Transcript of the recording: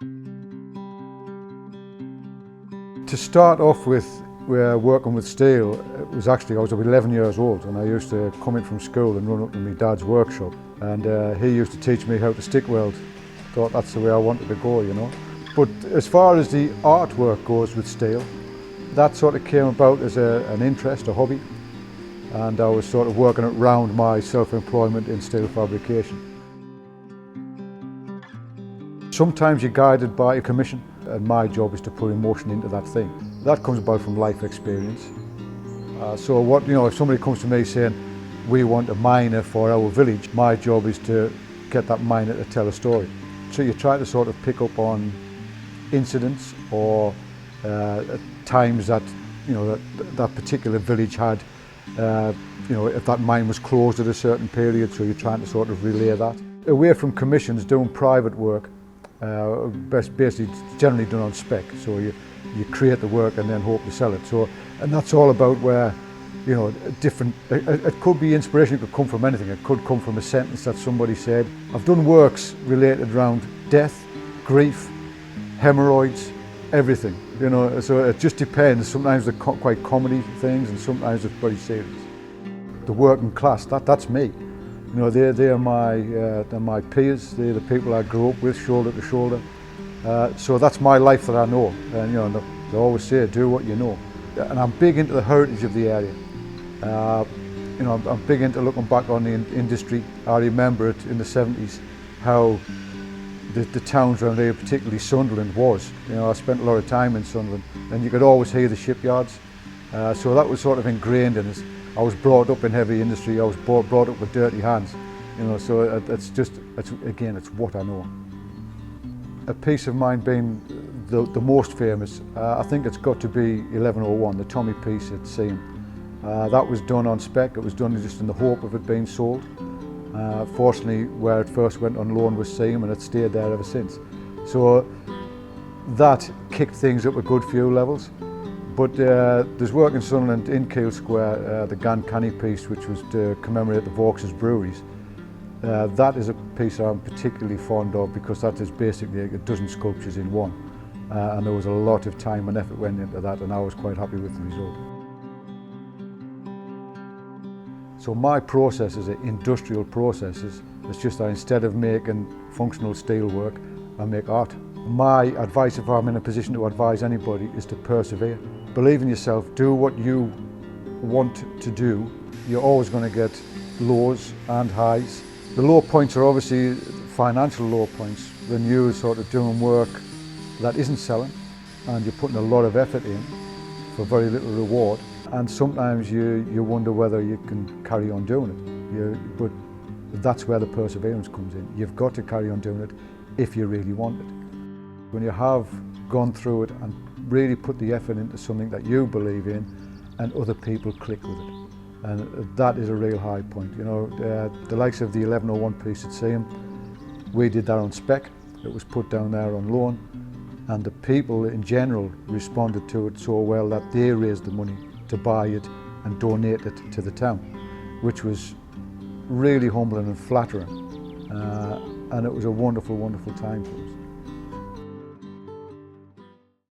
To start off with, working with steel, it was actually, I was 11 years old and I used to come in from school and run up to my dad's workshop, and he used to teach me how to stick weld. Thought that's the way I wanted to go, you know. But as far as the artwork goes with steel, that sort of came about as an interest, a hobby, and I was sort of working it round my self-employment in steel fabrication. Sometimes you're guided by a commission, and my job is to put emotion into that thing. That comes about from life experience. So what, you know, if somebody comes to me saying, we want a miner for our village, my job is to get that miner to tell a story. So you try to sort of pick up on incidents or times that, you know, that particular village had, you know, if that mine was closed at a certain period, so you're trying to sort of relay that. Away from commissions, doing private work, basically it's generally done on spec, so you create the work and then hope to sell it. So, and that's all about where, you know, different, it could be inspiration, it could come from anything, it could come from a sentence that somebody said. I've done works related around death, grief, hemorrhoids, everything, you know, so it just depends. Sometimes they're quite comedy things and sometimes it's very serious. The working class, that's me. You know, they're my peers, they're the people I grew up with, shoulder to shoulder. So that's my life that I know, and you know, they always say, do what you know. And I'm big into the heritage of the area. You know, I'm big into looking back on the industry. I remember it in the 70s, how the towns around here, particularly Sunderland, was. You know, I spent a lot of time in Sunderland, and you could always hear the shipyards. So that was sort of ingrained in us. I was brought up in heavy industry, I was brought up with dirty hands, you know, so it's what I know. A piece of mine being the most famous, I think it's got to be 1101, the Tommy piece at Seaham. That was done on spec, it was done just in the hope of it being sold. Fortunately, where it first went on loan was Seaham, and it's stayed there ever since. So that kicked things up a good few levels. But there's work in Sunderland in Keele Square, the Gan Canny piece, which was to commemorate the Vauxhall breweries. That is a piece I'm particularly fond of because that is basically a dozen sculptures in one. And there was a lot of time and effort went into that, and I was quite happy with the result. So my processes are industrial processes. It's just that instead of making functional steel work, I make art. My advice, if I'm in a position to advise anybody, is to persevere. Believe in yourself, do what you want to do. You're always going to get lows and highs. The low points are obviously financial low points, when you're sort of doing work that isn't selling and you're putting a lot of effort in for very little reward, and sometimes you wonder whether you can carry on doing it. But that's where the perseverance comes in. You've got to carry on doing it if you really want it. When you have gone through it and really put the effort into something that you believe in and other people click with it. And that is a real high point. You know, the likes of the 1101 piece at Seaham, we did that on spec. It was put down there on loan, and the people in general responded to it so well that they raised the money to buy it and donate it to the town, which was really humbling and flattering. And it was a wonderful, wonderful time for us.